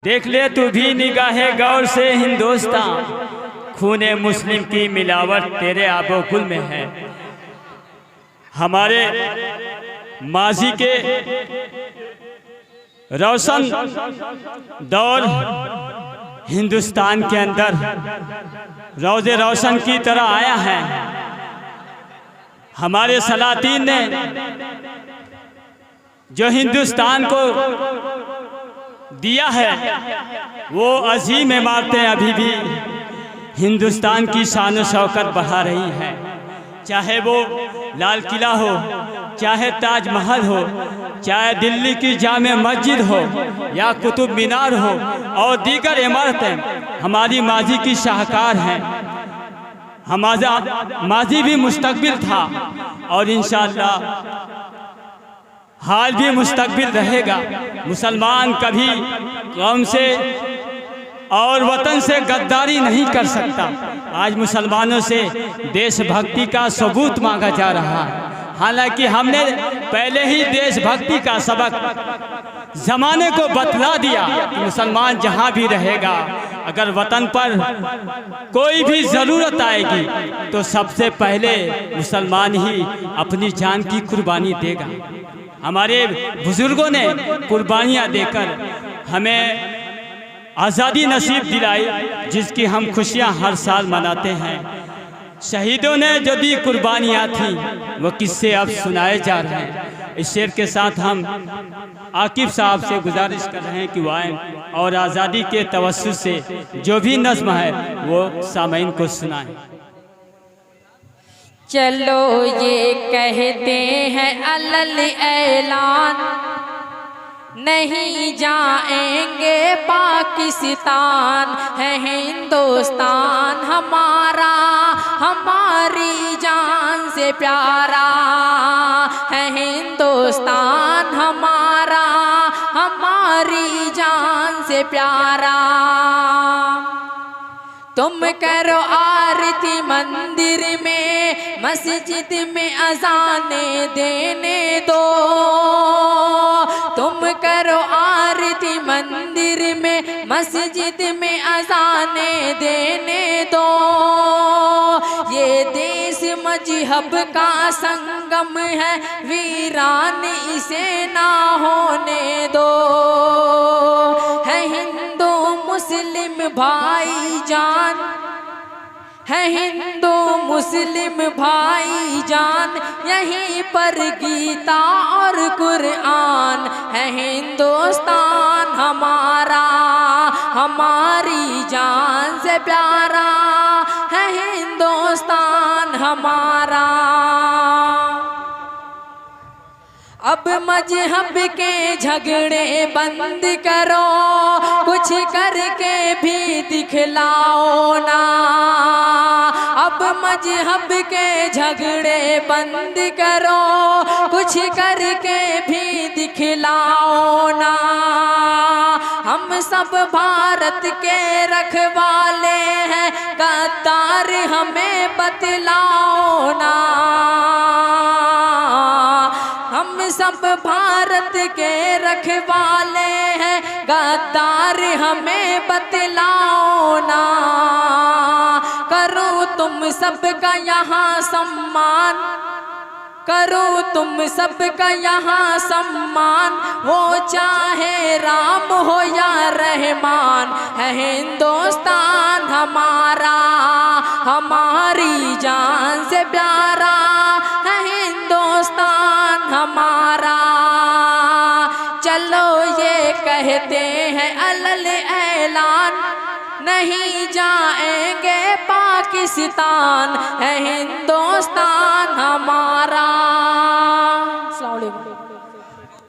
देख ले तू भी निगाहे गौर से हिंदुस्तान, खूने मुस्लिम की मिलावट तेरे आबो गुल में है। हमारे माजी के रोशन दौर हिंदुस्तान के अंदर रोज़े रोशन की तरह आया है। हमारे सलातीन ने जो हिंदुस्तान को दिया है वो अजीम इमारतें अभी भी हिंदुस्तान की शान और शौकत बढ़ा रही हैं। चाहे वो लाल किला हो, चाहे ताजमहल हो, चाहे दिल्ली की जामे मस्जिद हो या कुतुब मीनार हो और दीगर इमारतें हमारी माजी की शाहकार हैं। हमारा माजी भी मुस्तकबिल था और इंशाअल्लाह हाल भी मुस्तकबिल रहेगा। मुसलमान कभी कौम से और वतन से गद्दारी नहीं कर सकता। आज मुसलमानों से देशभक्ति का सबूत मांगा जा रहा है। हालांकि हमने पहले ही देशभक्ति का सबक ज़माने को बतला दिया कि मुसलमान जहाँ भी रहेगा, अगर वतन पर कोई भी ज़रूरत आएगी तो सबसे पहले मुसलमान ही अपनी जान की कुर्बानी देगा। हमारे बुज़ुर्गों ने कुर्बानियाँ देकर हमें आज़ादी नसीब दिलाई, जिसकी हम खुशियाँ हर साल मनाते हैं। शहीदों ने जो दी कुर्बानियाँ थीं वो किस्से अब सुनाए जा रहे हैं। इस शेर के साथ हम आकिब साहब से गुजारिश कर रहे हैं कि वो आएँ और आज़ादी के तवस्सुत से जो भी नज़्म है वो सामईन को सुनाएं। चलो ये कहते हैं अलल ऐलान, नहीं जाएंगे पाकिस्तान। है हिंदुस्तान हमारा, हमारी जान से प्यारा। है हिंदुस्तान हमारा, हमारी जान से प्यारा। तुम करो आरती मंदिर में, मस्जिद में अज़ाने देने दो। तुम करो आरती मंदिर में, मस्जिद में अज़ाने देने दो। ये देश मजहब का संगम है, वीरान इसे ना होने दो। है हिंदू मुस्लिम भाईजान, है हिंदू मुस्लिम भाईजान, यहीं पर गीता और कुरान। है हिंदुस्तान हमारा, हमारी जान से प्यारा। है हिंदुस्तान हमारा। अब मजहब के झगड़े बंद करो, कुछ करके भी दिखलाओ ना। अब मजहब के झगड़े बंद करो, कुछ करके भी दिखलाओ ना। हम सब भारत के रखवाले हैं, गद्दार हमें बतलाओ ना। हम सब भारत के रखवाले हैं, गद्दार हमें बतलाओ ना। करो तुम सबका यहाँ सम्मान, करो तुम सबका यहाँ सम्मान। वो चाहे राम हो या रहमान। है हिंदुस्तान हमारा, हमारी जान से प्यारा। है हिंदुस्तान हमारा। चलो ये कहते हैं अलल ऐलान, नहीं जाएंगे पाकिस्तान। है हिंदुस्तान हमारा।